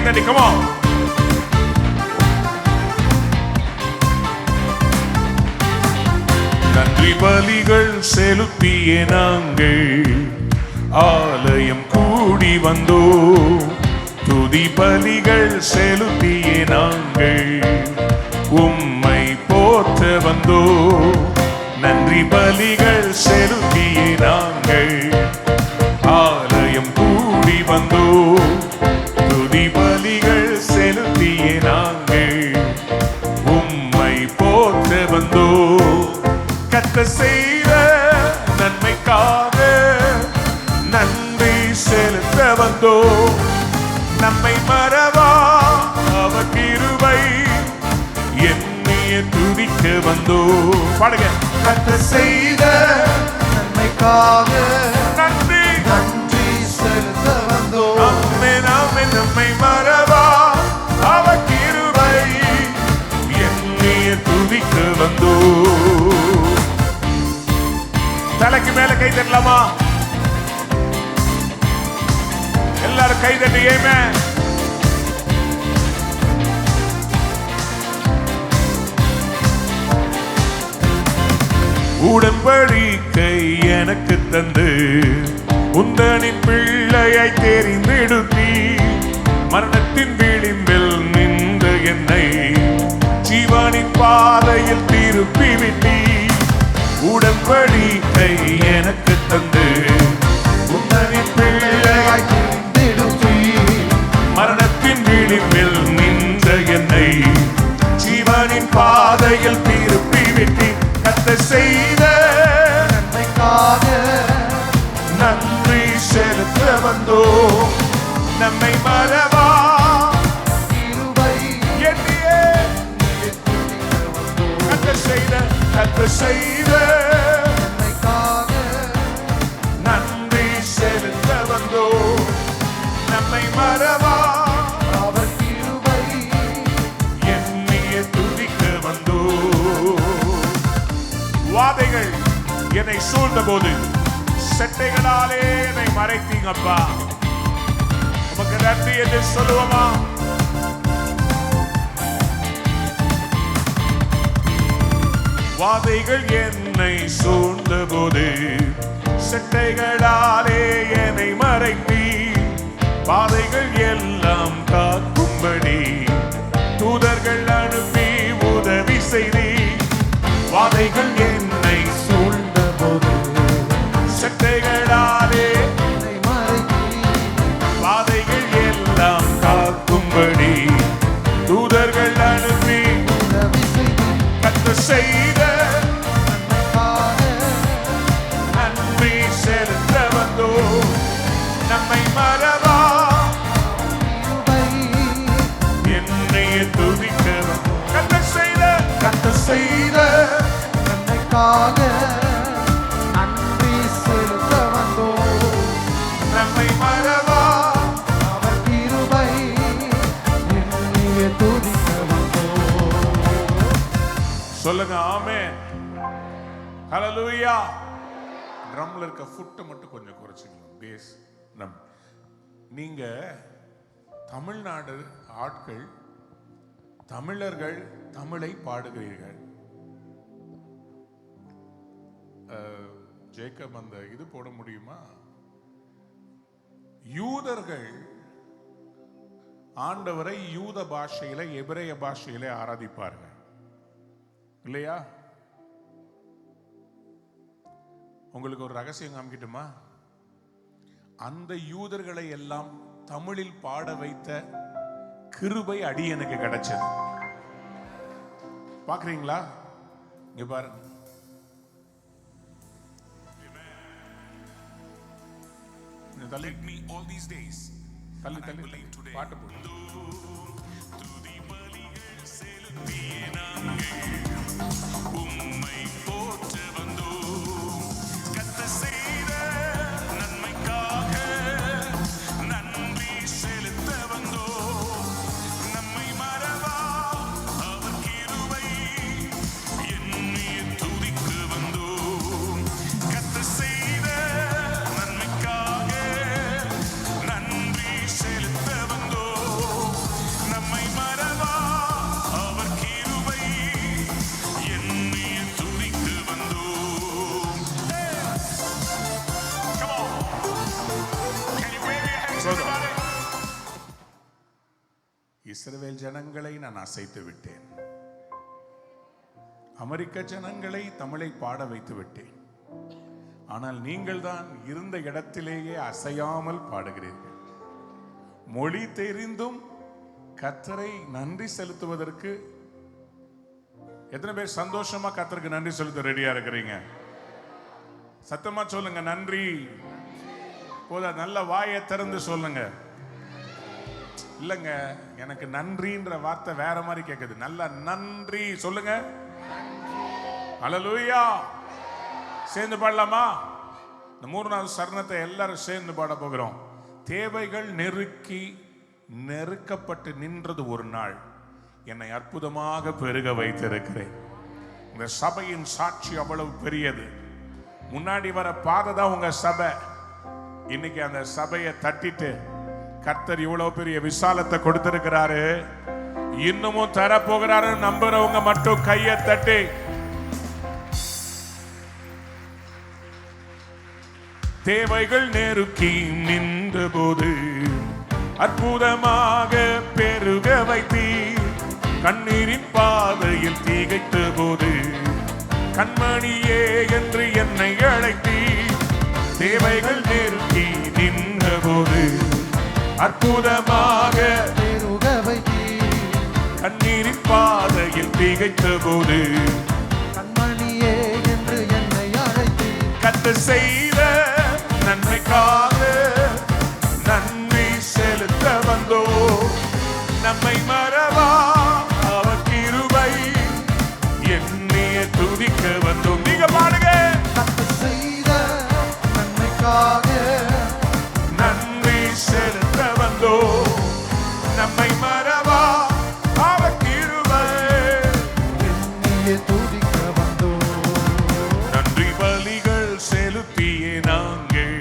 தட்டி come on. நன்றி பலிகள் செலுத்திய நாங்கள் ஆலயம் கூடி வந்தோம். துதி பலிகள் செலுத்திய நாங்கள் உம்மை போற்ற வந்தோம். நன்றி பலிகள் செலுத்திய நாங்கள் ஆலயம் கூடி வந்தோம். துதி பலிகள் செலுத்திய நாங்கள் உம்மை போற்ற வந்தோம். கர்த்தர் செய்த நன்மைக்காக நன்றி செலுத்த வந்தோம். நம்மை மறவா அவர் கிருபை எண்ணிய துதிக்க வந்தோம். பாடுங்க. கர்த்தர் செய்த நன்மைக்காக நன்றி நன்றி செலுத்த வந்தோம். ஆமென் ஆமென். நம்மை மறவா அவர் கிருபை எண்ணிய துதிக்க வந்தோம். தலைக்கு மேல கை தட்டலாமா? எல்லாரும் கை தட்டி ஆமென். உடன்படிக்கை எனக்கு தந்து உந்தனின் பிள்ளையை தெரிந்தெடுத்தி மரணத்தின் விளிம்பில் நின்ற என்னை ஜீவனின் பாதையில் திருப்பி விட்டி. உடன்படிக்கை எனக்கு தந்து உந்தனின் பிள்ளையை தெரிந்தெடுத்தி மரணத்தின் விளிம்பில் நின்ற என்னை ஜீவனின் பாதையில் திருப்பி விட்டி. கர்த்தர் செய்த நன்மைக்காக நன்றி செலுத்த வந்தோம். நம்மை மறவா கிருபை எண்ணியே கர்த்தர் செய்த நன்மைக்காக நன்றி செலுத்த வந்தோம். நம்மை மறவா அவர் கிருபை எண்ணிய துதிக்க வந்தோம். வாதைகள் என்னை சூழ்ந்த போது செட்டைகளாலே என்னை மறைத்தீங்கப்பா. உமக்கு நன்றி என்று சொல்லுவோமா? வாதைகள் என்னை சூழ்ந்த போது செட்டைகளாலே என்னை மறைத்தீ. பாதைகள் எல்லாம் காக்கும்படி தூதர்கள் அனுப்பி உதவி செய்தீ. வாதைகள் என்னை சூழ்ந்த போது செட்டைகளாலே என்னை மறைத்தீர். பாதைகள் எல்லாம் காக்கும்படி தூதர்கள் அனுப்பி உதவி செய்தீர். கர்த்தர் செய்த நன்மைக்காக நன்றி செலுத்த வந்தோம். நம்மை மறவா கிருபை என்னைய துதிக்க வந்தோம். கர்த்தர் செய்த நன்மைக்காக நன்றி செலுத்த வந்தோம். நம்மை மறவா அவர் கிருபை எண்ணிய துதிக்க வந்தோம். சொல்லுங்க ஆமென். ஹல்லேலூயா. ட்ரம்ல இருக்க ஃபுட்டை மட்டும் கொஞ்சம் குறைச்சிக்கலாம். பேஸ் நம் நீங்க தமிழ்நாடு ஆட்கள் தமிழர்கள் தமிழை பாடுகிறீர்கள். ஜேக்கப் அந்த இது போட முடியுமா? யூதர்கள் ஆண்டவரை யூத பாஷையில எபிரேய பாஷையில ஆராதிப்பார்கள் இல்லையா? உங்களுக்கு ஒரு ரகசியம் காமிக்கட்டுமா? அந்த யூதர்களை எல்லாம் தமிழில் பாட வைத்த கிருபை அடியனுக்கு கிடைச்சது. பாக்குறீங்களா? இங்க பாருங்க. தள்ளி all these days தள்ளி பாட்டு போடு. உம்மை போற்ற வந்தோம். கர்த்தர் செய்த நன்மைக்காக நன்றி செலுத்த வந்தோம். நம்மை மறவா அவர் கிருபை எண்ணிய துதிக்க வந்தோம். கர்த்தர் செய்த நன்மைக்காக நன்றி செலுத்த வந்தோம். இஸ்ரவேல் ஜனங்களை நான் அசைத்து விட்டேன். அமெரிக்க ஜனங்களை தமிழை பாட வைத்து விட்டேன். ஆனால் நீங்கள் தான் இருந்த இடத்திலேயே அசையாமல் பாடுகிறீர்கள். மொழி தெரிந்தும் கர்த்தரை நன்றி செலுத்துவதற்கு எத்தனை பேர் சந்தோஷமா கர்த்தருக்கு நன்றி செலுத்த ரெடியா இருக்கிறீங்க? சத்தமா சொல்லுங்க, நன்றி. போதா, நல்ல வாயை திறந்து சொல்லுங்க. இல்லங்க, எனக்கு நன்றின்ற வார்த்தை வேற மாதிரி கேக்குது. நல்ல நன்றி சொல்லுங்க. ஹல்லேலூயா. சேர்ந்து பாடலாமா? இந்த 3வது சரணத்தை எல்லாரும் சேர்ந்து பாட போகிறோம். தேவைகள் நெருக்கப்பட்டு நின்றது ஒரு நாள், என்னை அற்புதமாக பெருக வைத்திருக்கிறேன். இந்த சபையின் சாட்சி அவ்வளவு பெரியது. முன்னாடி வர பாதை தான் உங்க சபை. இன்னைக்கு அந்த சபையை தட்டிட்டு கர்த்தர் இவ்வளவு பெரிய விசாலத்தை கொடுத்திருக்கிறாரு, இன்னமும் தரப்போகிறாரு. நம்புறவங்க மட்டும் கையை தட்டி தேவைகள் நெருக்கி நின்ற போது அற்புதமாக பெருக வைத்தீர். கண்ணீரின் பாதையில் திகைத்த போது கண்மணியே என்று என்னை அழைத்தீர். தேவைகள் நெருக்கி நின்ற போது அற்புதமாக பெருக வைத்தீர். கண்ணீரின் பாதையில் திகைத்த போது கண்மணியே என்று என்னை அழைத்தீர். கர்த்தர் செய்த நன்மைக்காக நன்றி செலுத்த வந்தோ. நம்மை மறவா அவர் கிருபை எண்ணிய துதிக்க வந்தோம். நீங்க பாடுங்க. கர்த்தர் செய்த நன்மைக்காக நன்றி செலுத்த வந்தோ. நம்மை மறவா அவர் கிருபை எண்ணிய துதிக்க வந்தோம். நன்றி பலிகள் செலுத்தியே நாங்கள்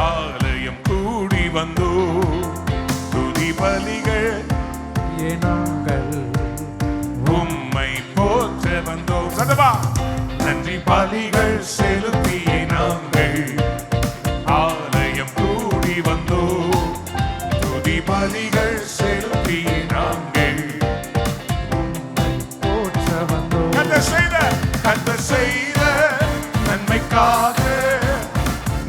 ஆலயம் கூடி வந்தோ. துதி பலிகள் நாங்கள் உம்மை போற்ற வந்தோம். சதவா. நன்றி பலிகள் செலுத்தியே நாங்கள் ஆலயம் கூடி வந்தோ. துதி பலிகள் செலுத்தியே நாங்கள் போற்ற வந்தோம். கர்த்தர் செய்த நன்மைக்காக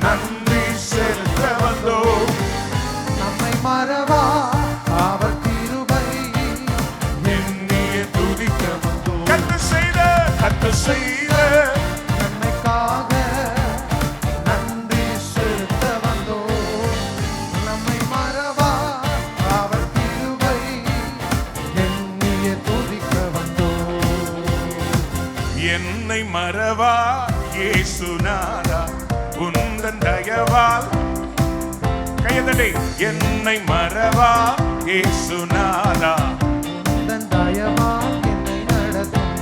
நன்றி செலுத்த வந்தோ. நம்மை மறவா அவர் கிருபை எண்ணிய துதிக்க வந்தோம். கர்த்தர் செய்த நன்மைக்காக நன்றி செலுத்த வந்தோம். நம்மை மறவா அவர் கிருபை எண்ணிய துதிக்க வந்தோம். என்னை மறவா இயேசுநாதா உந்தன் தயவால். கையதடி. என்னை மறவா இயேசுநாதா உந்தன் தயவால் என்னை நடத்தும்.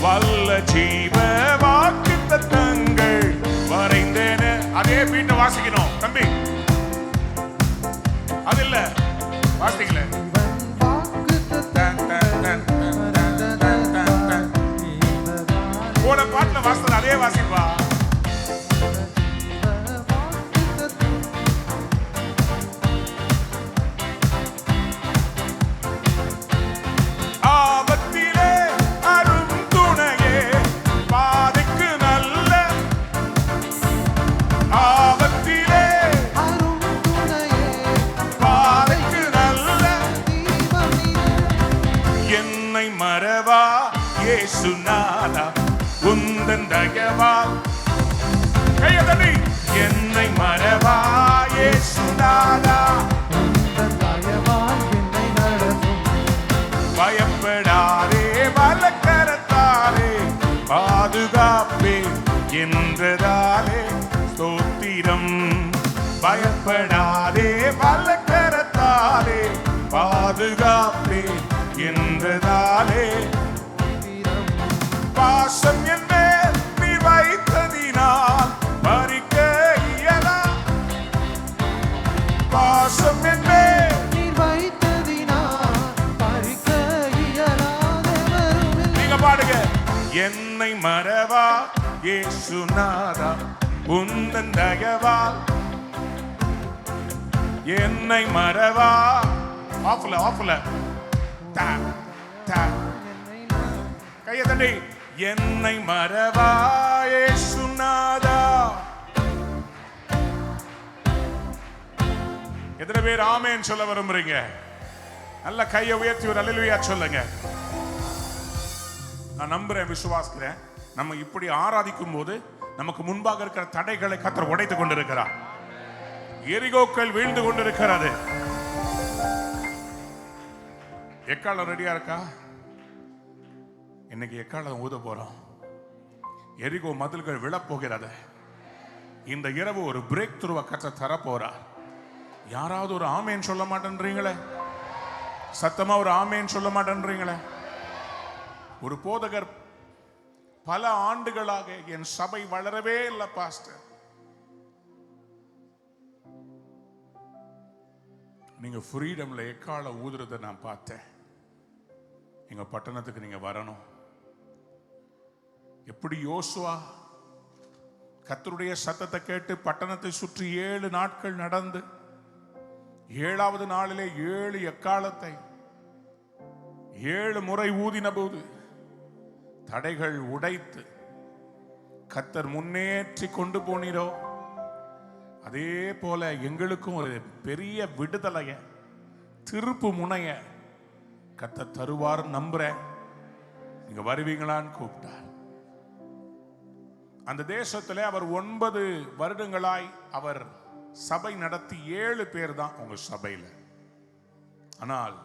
வல்ல ஜீவ வாக்குத்தத்தங்கள் வரைந்தேன. அதே வீட்டை வாசிக்கணும் தம்பி. அது இல்ல வாசிக்கல. இவன் வாக்குத்தத்தங்கள் போன பாட்டுல வாசித்தது அதே வாசிப்பா. ஆபத்திலே அரும் துணையே பாதைக்கு நல்ல. ஆபத்திலே அரும் துணையே பாதைக்கு நல்ல. தீபமிலே என்னை மறவா இயேசுநாதா உந்தன் தயவால். கையதடி. என்னை மறவா இயேசுநாதா உந்தன் தயவால் என்னை நடத்தும். பயப்படாதே வலக்கரத்தாலே பாதுகாப்பே என்றதாலே ஸ்தோத்திரம். பயப்படாதே வலக்கரத்தாலே பாதுகாப்பே என்றதாலே பாசம் என் மேல் நீ வைத்ததினால் பறிக்க இயலா. பாசம் என் மேல் நீர் வைத்ததினால் பறிக்க இயலாதவருமில்லை. நீங்க பாடுங்க. என்னை மறவா இயேசுநாதா உந்தன் தயவால். என்னை மறவா ஆஃப்ல கையை தட்டி என்னை மறவாயே சுனாதா. எத்தனை பேர் ஆமேன் சொல்ல விரும்புறீங்க? நல்ல கையை உயர்த்தி ஒரு அல்லேலூயா சொல்லுங்க. நான் நம்புறேன், விசுவாசிக்கிறேன், நம்ம இப்படி ஆராதிக்கும் போது நமக்கு முன்பாக இருக்கிற தடைகளை கர்த்தர் உடைத்துக் கொண்டிருக்கிறார். எரிகோக்கள் வீழ்ந்து கொண்டிருக்கிறது. எக்காலம் ரெடியா இருக்கா? இன்னைக்கு எக்காலம் ஊத போறோம். எரிகோ மதில்கள் விழப்போகிறது. இந்த இரவு ஒரு பிரேக் த்ரூவை கர்த்தர் தர போறார். யாராவது ஒரு ஆமேன் சொல்ல மாட்டேன்றீங்களே? சத்தமா ஒரு ஆமேன் சொல்ல மாட்டேன்றீங்களே? ஒரு போதகர் பல ஆண்டுகளாக என் சபை வளரவே இல்லை பாஸ்டர், நீங்க ஃப்ரீடம்ல எக்கால ஊதுறத நான் பார்த்தேன். எங்க பட்டணத்துக்கு நீங்க வரணும். எப்படி யோசுவா கர்த்தருடைய சத்தத்தை கேட்டு பட்டணத்தை சுற்றி 7 நாட்கள் நடந்து 7வது நாளிலே 7 எக்காலத்தை 7 முறை ஊதின போது தடைகள் உடைத்து கர்த்தர் முன்னேற்றி கொண்டு போனீரோ, அதே போல எங்களுக்கும் ஒரு பெரிய விடுதலைய, திருப்பு முனைய கர்த்தர் தருவார் நம்புறேன். நீங்க வருவீங்களான்னு கூப்பிட்டார். அந்த தேசத்திலே அவர் 9 வருடங்களாய் அவர் சபை நடத்தி 7 பேர் தான் உங்க சபையில. ஆனால்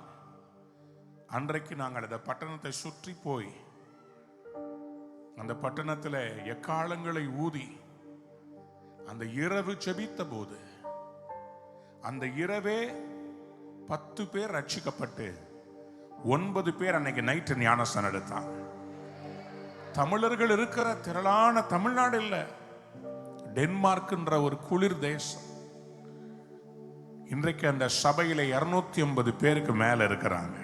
அன்றைக்கு நாங்கள் அந்த பட்டணத்தை சுற்றி போய் அந்த பட்டணத்தில் எக்காலங்களை ஊதி அந்த இரவு ஜெபித்த போது அந்த இரவே 10 பேர் ரட்சிக்கப்பட்டு 9 பேர் அன்னைக்கு நைட்டு ஞானஸ்நானம் எடுத்தாங்க. தமிழர்கள் இருக்கிற திரளான தமிழ்நாடு இல்ல, டென்மார்க்ன்ற ஒரு குளிர் தேசம். இன்றைக்கு அந்த சபையில 250 பேருக்கு மேல இருக்கிறாங்க.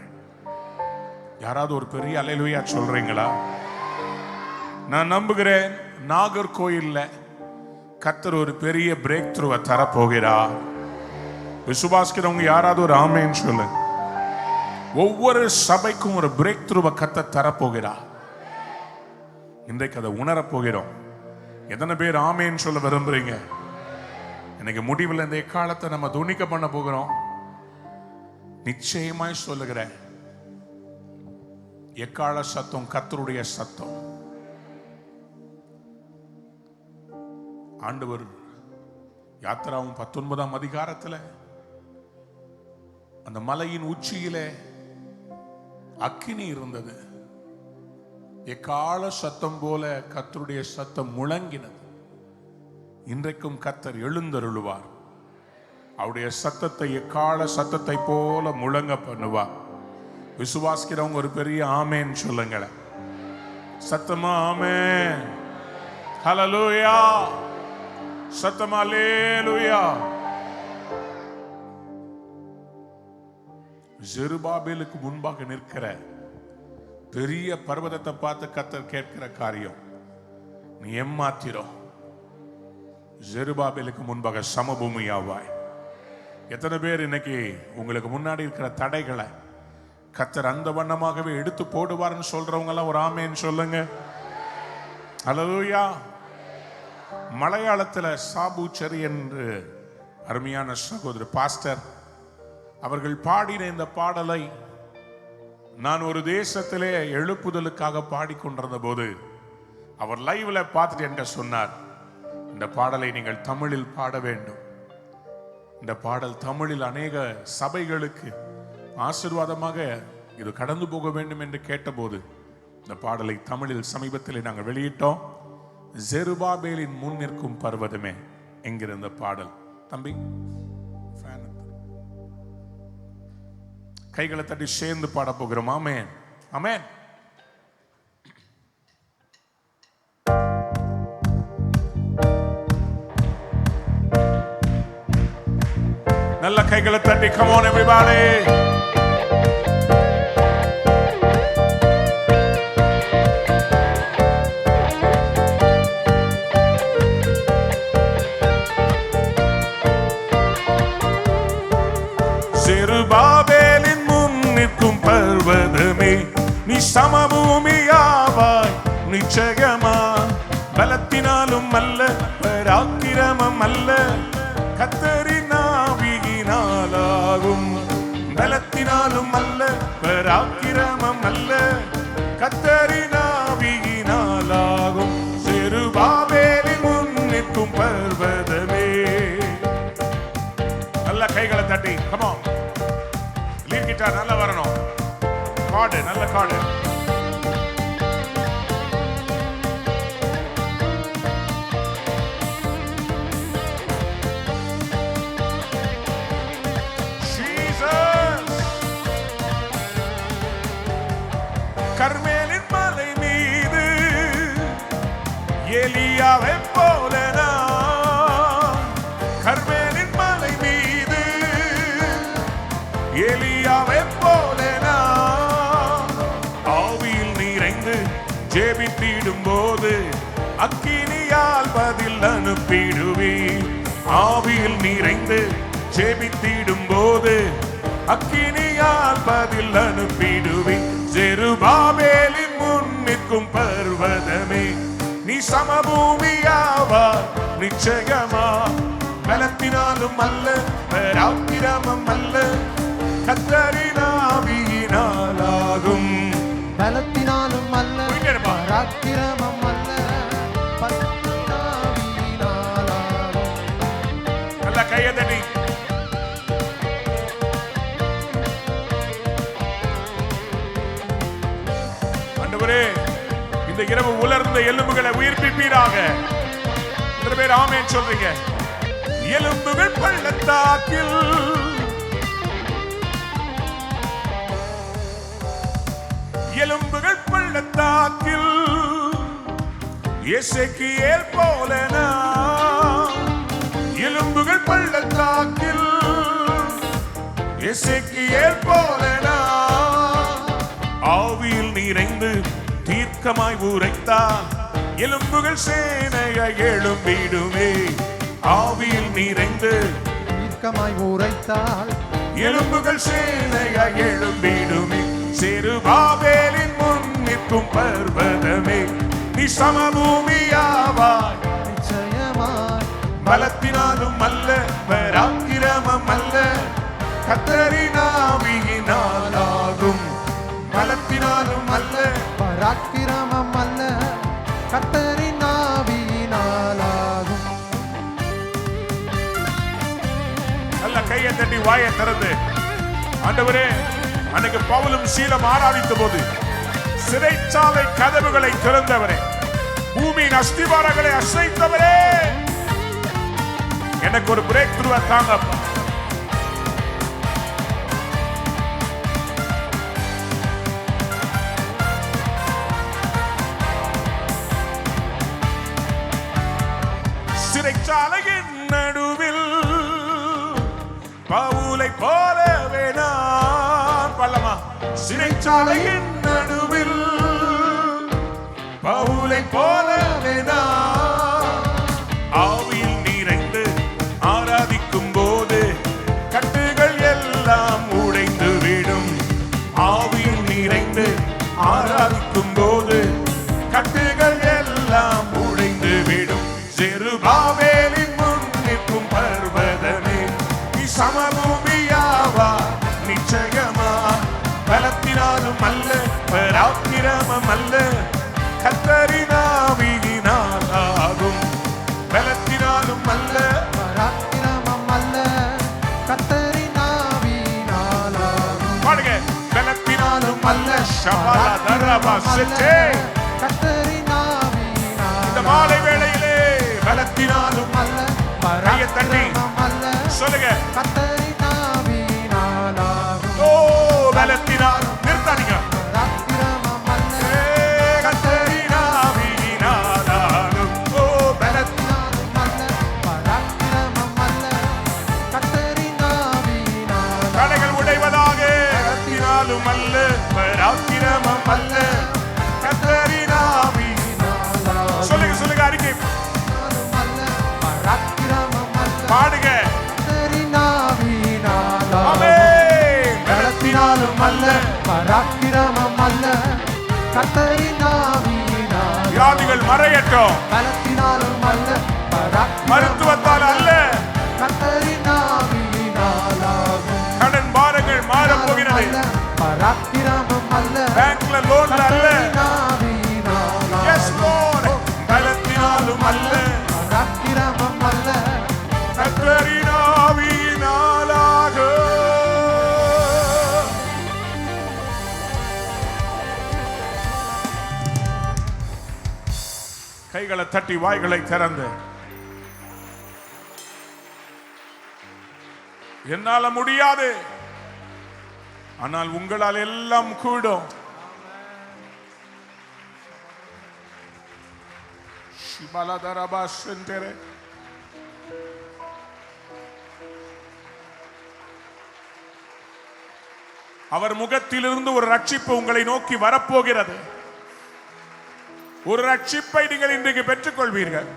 யாராவது ஒரு பெரிய அல்லேலூயா சொல்றீங்களா? நான் நம்புகிறேன், நாகர்கோயில்ல கர்த்தர் ஒரு பெரிய பிரேக் த்ரூவை தரப்போகிறார். விசுவாசிக்கிறவங்க யாராவது ஒரு ஆமேன்னு சொல்லு. ஒவ்வொரு சபைக்கும் ஒரு பிரேக் த்ரூவை கர்த்தர் தரப்போகிறார். இன்றைக்கு அதை உணரப்போகிறோம். எத்தனை பேர் ஆமேன்னு சொல்ல விரும்புறீங்க? இன்னைக்கு முடிவில் இந்த எக்காலத்தை நம்ம துணிக்க பண்ண போகிறோம். நிச்சயமாய் சொல்லுகிறேன், எக்கால சத்தம் கர்த்தருடைய சத்தம். ஆண்டவர் யாத்திராவும் 19ஆம் அதிகாரத்தில் அந்த மலையின் உச்சியிலே அக்கினி இருந்தது. எக்கால சத்தம் போல கர்த்தருடைய சத்தம் முழங்கினது. இன்றைக்கும் கர்த்தர் எழுந்தருளுவார். அவருடைய சத்தத்தை எக்கால சத்தத்தை போல முழங்க பண்ணுவார். விசுவாசிக்கிறவங்க ஒரு பெரிய ஆமேன் சொல்லுங்களேன். சத்தமா ஆமென், ஹல்லேலூயா, சத்தமா அல்லேலூயா. ஜெருபாபேலுக்கு முன்பாக நிற்கிற பெரிய பர்வதத்தை பார்த்து கர்த்தர் கேட்கிற காரியம், நீ ஏமாத்திரும். ஜெருபாபேலுக்கு முன்பாக சமபூமியாவாய். எத்தனை பேர் இன்னைக்கு உங்களுக்கு முன்னாடி இருக்கிற தடைகளை கர்த்தர் அந்த வண்ணமாகவே எடுத்து போடுவார்னு சொல்றவங்க எல்லாம் ஒரு ஆமேன்னு சொல்லுங்க. ஹல்லேலூயா. மலையாளத்தில் சாபுச்சரி என்று அருமையான சகோதரர் பாஸ்டர் அவர்கள் பாடின இந்த பாடலை நான் ஒரு தேசத்திலே எழுப்புதலுக்காக பாடிக்கொண்டிருந்த போது அவர் லைவ்ல பார்த்துட்டு என்கிட்ட சொன்னார், இந்த பாடலை நீங்கள் தமிழில் பாட வேண்டும். இந்த பாடல் தமிழில் அநேக சபைகளுக்கு ஆசீர்வாதமாக இது கடந்து போக வேண்டும் என்று கேட்டபோது இந்த பாடலை தமிழில் சமீபத்தில் நாங்கள் வெளியிட்டோம். ஜெருபாபேலின் முன் நிற்கும் பர்வதமே என்கிற பாடல். தம்பி கைகளை தட்டி சேர்ந்து பாட போகிறோம். ஆமென், ஆமென். நல்ல கைகளை தட்டி come on everybody. Zerubbabel சமபூமியாவாய் நிச்சயமா. பலத்தினாலும் அல்ல பராக்கிரமம் அல்ல கர்த்தரின் ஆவியினாலாகும். பலத்தினாலும் அல்ல பராக்கிரமம் அல்ல கர்த்தரின் ஆவியினாலாகும். செருபாபேலின் முன் நிற்கும் பர்வதமே. நல்ல கைகளை தட்டி come on. லீட் கிட்டார் நல்லா வரணும். கார்டு நல்ல கார்டு. கர்மேலின் மலை மீது எலியாவை போல நான். கர்மேலின் மலை மீது எலியாவை போல நான். ஆவியில் நிறைந்து ஜெபித்திடும் போது அக்கினியால் பதில் அனுப்பிடுவே. ஆவியில் நிறைந்து ஜெபித்திடும் போது அக்கினியால் பதில் அனுப்பிடுவே. செருபாபேலின் முன் நிற்கும் பர்வதமே நீ சமபூமியாவா நிச்சயமா. பலத்தினாலும் அல்ல பராக்கிரமம் அல்ல கர்த்தரின் ஆவியினாலாகும். பலத்தினாலும் அல்ல பராக்கிரமம் அல்ல பரிசுத்த ஆவியினாலாகும். நல்ல கையதடி. ஆண்டவரே இந்த இரவு உலர்ந்த எலும்புகளை உயிர்ப்பிப்பீராக. எத்தனை பேர் ஆமென் சொல்றீங்க? எலும்புகள் பள்ளத்தாக்கில் எலும்புகள் பள்ளத்தாக்கில் எசேக்கியேல் போல நான். எலும்புகள் பள்ளத்தாக்கில் எசேக்கியேல் போல நான். ஆவியில் நிறைந்து தீர்க்கமாய் உரைத்தால் எலும்புகள் சேனையாய் எழும்பிடுமே. ஆவியில் நிறைந்து தீர்க்கமாய் உரைத்தால் எலும்புகள் சேனையாய் எழும்பிடுமே. செருபாபேலின் முன் நிற்கும் பர்வதமே நீ சமபூமியாவாய் நிச்சயமாய். பலத்தினாலும் அல்ல பராக்கிரமம் அல்ல கர்த்தரின் ஆவியினாலாகும். பலத்தினாலும் அல்ல பராக்கிரமம் அல்ல கர்த்தரின் ஆவியினாலாகும். நல்ல கையை தட்டி வாயை திறந்து ஆண்டவரே அன்னைக்கு பவுலும் சீலம் ஆராதித்த போது சிறைச்சாலை கதவுகளை திறந்தவரே, பூமியின் அஸ்திவாரங்களை அசைத்தவரே, எனக்கு ஒரு பிரேக் த்ரூ தாங்கப்பா. சிறைச்சாலையின் நடுவில் பவுலை போலவே நான் பல்லமா. சிறைச்சாலையின் நடுவில் பவுலை போலவே நான். ஆவியில் நிறைந்து ஆராதிக்கும் போது கட்டுகள் எல்லாம் உடைந்து விடும். ஆவியில் நிறைந்து ஆராதிக்கும் போது கட்டுகள் எல்லாம் உடைந்து விடும். செருபாபேலின் முன் நிற்கும் பர்வதமே நீ சமபூமியாவா நிச்சயமா. பலத்தினாலும் அல்ல பராக்கிரமம் அல்ல கர்த்தரின் ஆவியினாலாகும். பலத்தினாலும் அல்ல பராக்கிரமம் அல்ல கர்த்தரின் ஆவியினாலாகும். பாடுங்க. பலத்தினாலும் அல்ல ஷபாலா தரபா செட்டே. கர்த்தரின் ஆவியினாலாகும். இந்த மாலை வேளையிலே பலத்தினாலும் அல்ல கையை தட்டி பராக்கிரமம் அல்ல சொல்லுங்க. கர்த்தரின் ஆவியினாலாகும். ஓ பலத்தினாலும் நிறுத்தாதீங்க. பராக்கிரமம் அல்ல கர்த்தரின் ஆவியினாலாகும். ஓ பலத்தினாலும் அல்ல பராக்கிரமம் அல்ல கர்த்தரின் ஆவியினாலாகும். தடைகள் உடைவதாக. பலத்தினாலும் அல்ல பராக்கிரமம் அல்ல கர்த்தரின் ஆவியினாலாகும். சொல்லுங்க சொல்லுங்க அறிக்கை பராக்கிரமம் அல்ல பாடுங்க. கர்த்தரின் ஆவியினாலாகும். ஆமென். பலத்தினாலும் அல்ல பராக்கிரமம் அல்ல கர்த்தரின் ஆவியினால் வியாதிகள் மறையட்டும். பலத்தினாலும் அல்ல மருத்துவத்தால் அல்ல. கர்த்தரின் ஆவியினால் ஆகும். கடன் பாரங்கள் மாறப் போகிறது. பராக்கிரமம் அல்ல பேங்க்ல லோன்ல அல்ல. கர்த்தரின் ஆவியினால் Yes Lord. பலத்தினாலும் அல்ல. பராக்கிரமம் அல்ல கர்த்தரின் ஆவியினாலாக. கைகளை தட்டி வாய்களை திறந்து, என்னால முடியாது, ஆனால் உங்களால் எல்லாம் கூடும். அவர் முகத்திலிருந்து ஒரு ரட்சிப்பு உங்களை நோக்கி வரப்போகிறது. ஒரு ரட்சிப்பை நீங்கள் இன்றைக்கு பெற்றுக் கொள்வீர்கள்.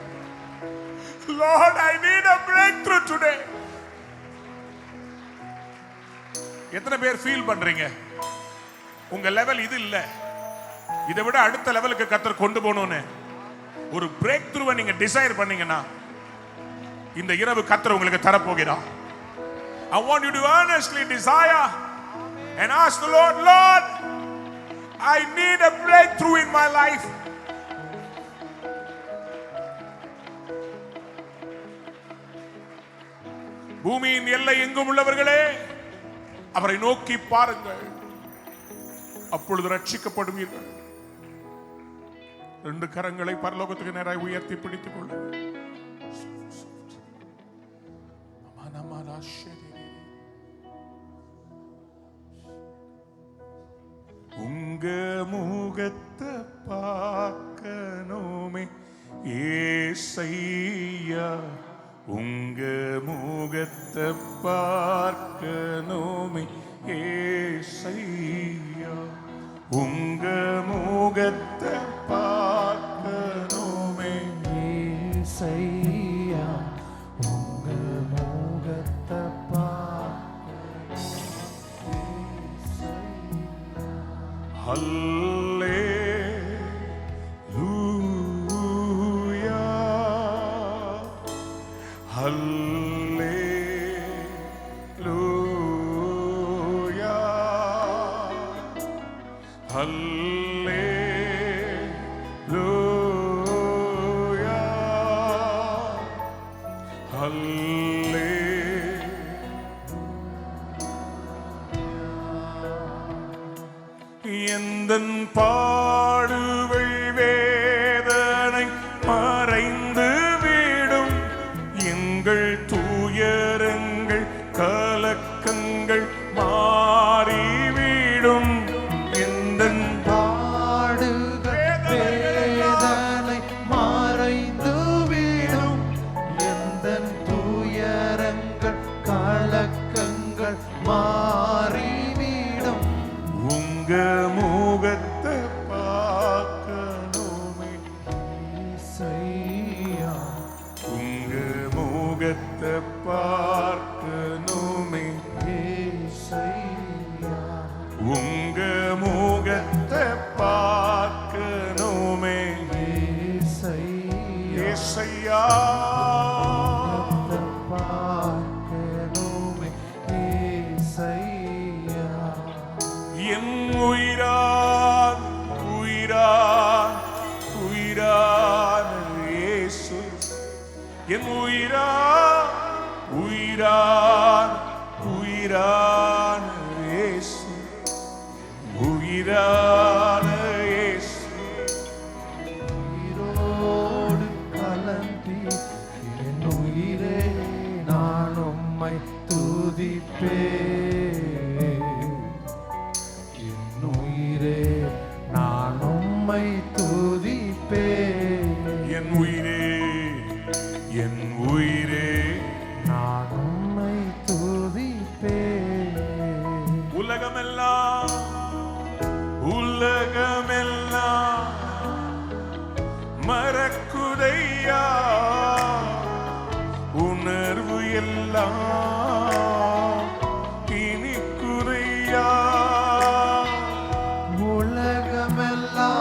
Lord, I need a breakthrough today. எத்தனை பேர் ஃபீல் பண்றீங்க உங்க லெவல் இது இல்ல, இதை விட அடுத்த லெவலுக்கு கர்த்தர் கொண்டு போகணும்னு ஒரு பிரேக் த்ரூவை நீங்க டிசைர் பண்ணீங்கன்னா இந்த இரவு கர்த்தர் உங்களுக்கு தரப்போகிறார். I want you to earnestly desire and ask the Lord, Lord, I need a breakthrough in my life. பூமியின் எல்லை எங்கும் உள்ளவர்களே அவரை நோக்கி பாருங்கள், அப்பொழுது ரட்சிக்கப்படுவீர்கள். 2 கரங்களை பரலோகத்துக்கு நேராக உயர்த்தி பிடித்துக் கொள்ளுங்கள். உங்க முகத்தை பார்க்கணுமே ஏசையா, உங்க முகத்தை பார்க்கணுமே ஏசையா, உங்க முகத்தை பார்க்கணுமே ஏசையா, உங்க முகத்தை ஹல்லேலூயா, ஹல்லேலூயா, ஹல்லேலூயா, ஹல்லே. எந்தன் பாடுவை வேதனை மறைந்து விடும், எங்கள் துயரங்கள் கலக்கங்கள் மாறிவிடும். எந்தன் பாடுகள் வேதனை மறைந்து விடும், எந்தன் துயரங்கள் கலக்கங்கள் மாறிவிடும். உங்க முகத்தை பார்க்கணுமே ஏசையா, உங்க முகத்தை பார்க்கணுமே ஏசையா, உங்க முகத்தை பார்க்கணுமே ஏசையா, ஏசையா. பார்க்கணுமே ஏசையா. என் உயிரான் உயிரான் உயிரான இயேசு, என் உயிரான் உயிரான் உயிரான இயேசு, உயிரான இயேசு. உயிரோடு கலந்தி என் உயிரே நான் உம்மை துதிப்பேன், என் உயிரே நான் உம்மை துதிப்பேன், என் உயிரே என் உயிரே நான் உம்மை துதிப்பேன். உலகமெல்லாம் உலகமெல்லாம் மறக்குதையா, உணர்வு எல்லாம் இனிக்குதையா. உலகமெல்லாம்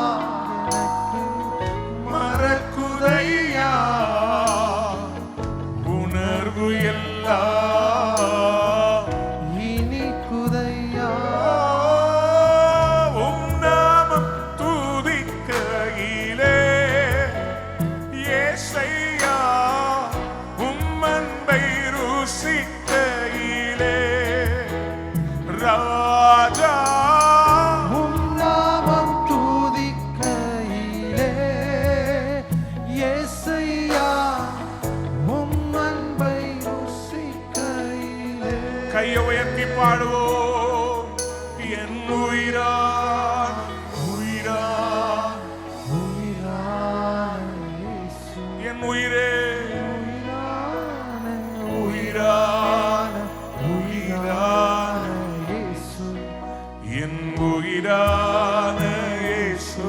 என் உயிரான இயேசு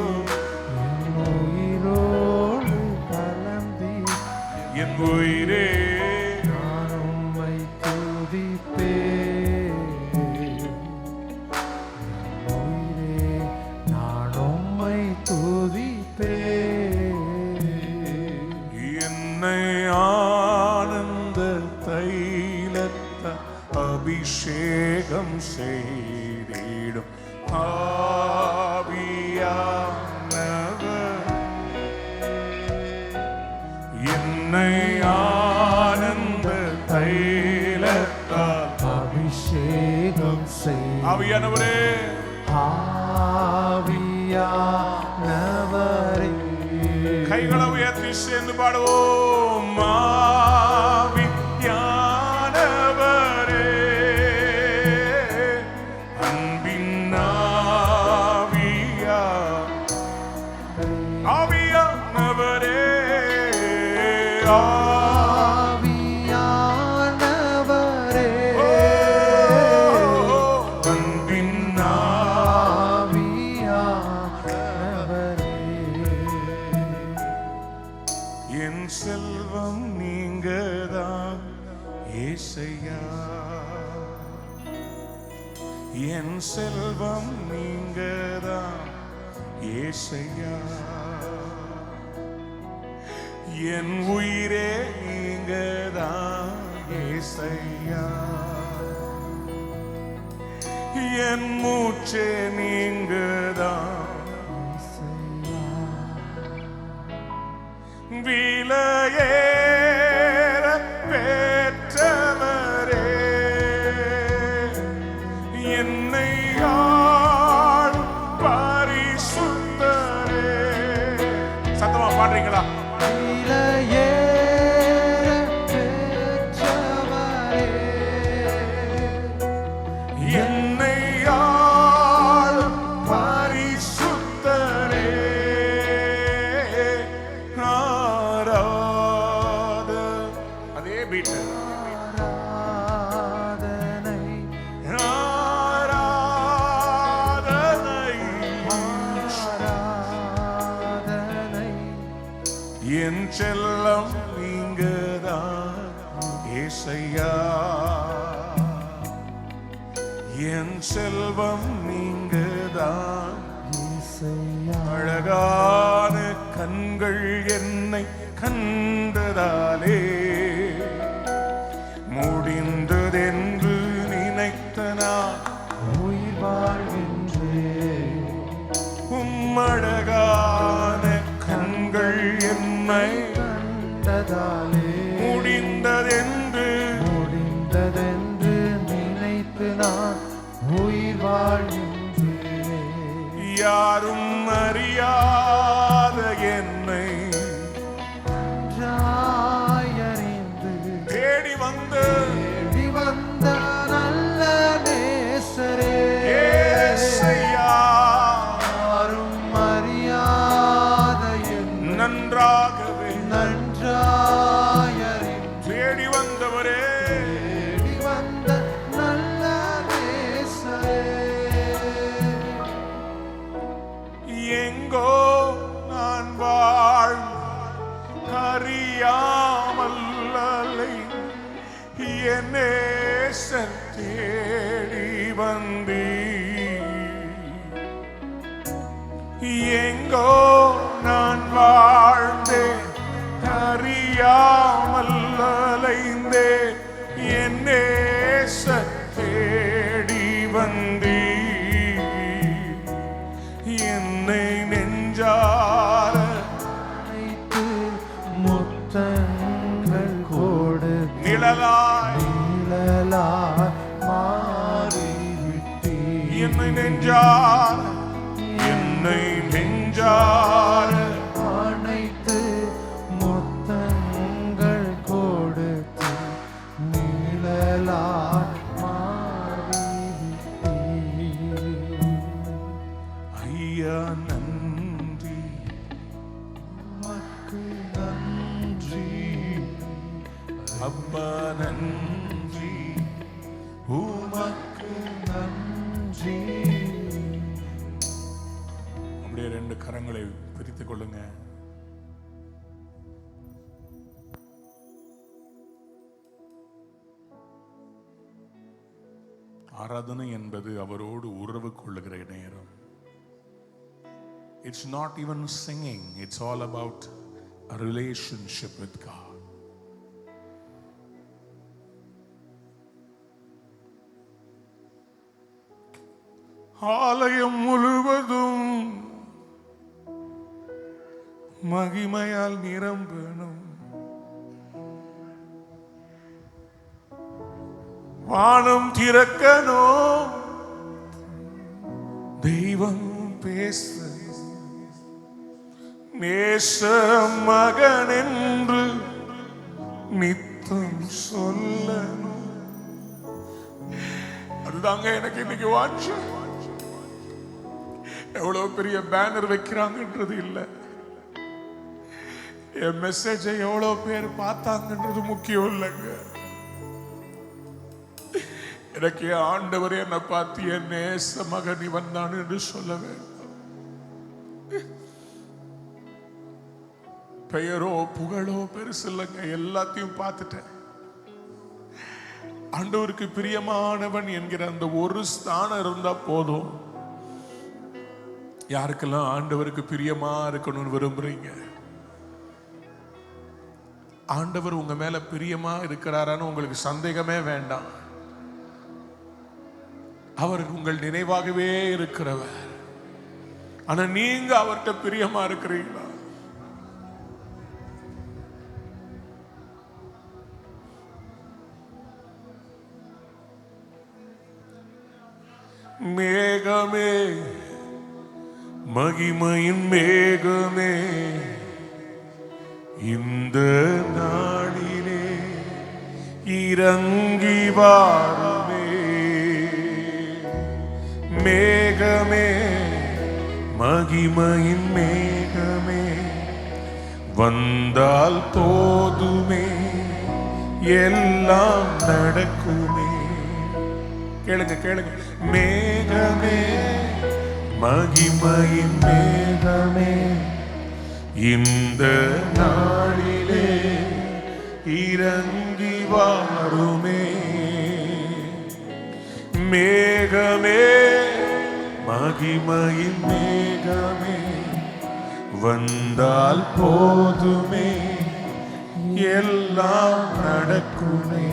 என் உயிரோடு கலந்தி என் உயிரே நான் உம்மை துதிப்பேன். உயிரே நான் உம்மை துதிப்பேன். என்னை ஆனந்த தைலத்த அபிஷேகம் செய்திடும் ஆவியானவர் என்னை ஆனந்த தைலத்தால் அபிஷேகம் செய். ஆவியானவரே ஆவியானவரே கைகளை உயர்த்தி சேர்ந்து பாடுவோம். ஆவியானவரே அன்பின் ஆவியா ஆவியானவரே ஆவியானவரே அன்பின் ஆவியானவரே என் செல்வம் நீங்கதான் ஏசையா என் செல்வம் நீங்கதான் ஏசையா என் உயிரே நீங்கதான் ஏசையா என் மூச்சே நீங்கதான் விலையேற பெற்றவரே என்னை ஆளும் பரிசுத்தரே. சத்தமா பாடுறீங்களா? என்னை ஆளும் பரிசுத்தரே அதே பீட்டு என் செல்லம் நீங்கதான் ஏசையா என் செல்வம் நீங்கதான் அழகான கண்கள் என்னை கண்டதாலே முடிந்ததென்று நினைத்த நான் உயிர் வாழ்கின்றேன். உம்மழகான கண்கள் என்னை கண்டதாலே முடிந்ததென்று நினைத்து நான் உயிர் வாழ்கின்றேன். யாரும் அறியாத என்னை அறிந்து தேடி வந்து வந்த நல்ல நேசரே ஏசையா யாரும் அறியாத என்னை நன்றாகவே நன்றாயறிந்து தேடி வந்தவரே வந்த நல்ல நேசரே எங்கோ நான் வாழ் அறியாமல் அலை என் நேசன் தேடி வந்தீ எங்கோ நான் வாழ்ந்தேன் அறியாமல் அலைந்தேன் என் நேசன் தேடி வந்தீ என்னை நெஞ்சார அனைத்து முத்தங்கள் கொடு நிழலாய் நிழலாய் மாறிவிட்டீ என்னை நெஞ்சார என்னை நெஞ்சார அனைத்து முத்தங்கள் கொடுத்து நிழலாய் மாறிவிட்டீ. ஐயா நன்றி உமக்கு நன்றி அப்பா நன்றி உமக்கு நன்றி 2 கரங்களை பிரித்துக் கொள்ளுங்க. ஆராதனை என்பது அவரோடு உறவு கொள்ளுகிற நேரம். It's not even singing, it's all about a relationship with God. ஆலயம் முழுவதும் மகிமையால் நிரம்பணும். வானம் திறக்கணும், தெய்வம் பேச, நேச மகன் என்று நித்தம் சொல்லணும். அதுதாங்க எனக்கு இன்னைக்கு வாட்சி. எவ்வளவு பெரிய பேனர் வைக்கிறாங்கன்றது இல்ல, என் மெசேஜை எவ்வளவு பேர் பார்த்தாங்கன்றது முக்கியம் இல்லைங்க. எனக்கு ஆண்டவர் என்னை பார்த்து என் நேச மகன் இவன் தான் என்று சொல்ல வேண்டும். பெயரோ புகழோ பெருசு இல்லைங்க, எல்லாத்தையும் பார்த்துட்டேன். ஆண்டவருக்கு பிரியமானவன் என்கிற அந்த ஒரு ஸ்தானம் இருந்தா போதும். யாருக்கெல்லாம் ஆண்டவருக்கு பிரியமா இருக்கணும்னு விரும்புறீங்க? ஆண்டவர் உங்க மேல பிரியமா இருக்கிறாரான்னு உங்களுக்கு சந்தேகமே வேண்டாம். அவர் உங்கள் நினைவாகவே இருக்கிறவர். ஆனா நீங்க அவர்கிட்ட பிரியமா இருக்கிறீங்களா? மேகமே, மகிமையின் மேகமே, இந்த நாளிலே இறங்கி வாருமே. மேகமே, மகிமையின் மேகமே, வந்தால் போதுமே, எல்லாம் நடக்குமே. கேளுங்க கேளுங்க. மேகமே, மகிமையின் மேகமே, இந்த நாளிலே இறங்கி வாருமே. மேகமே, மகிமையின் மேகமே, வந்தால் போதுமே, எல்லாம் நடக்குமே.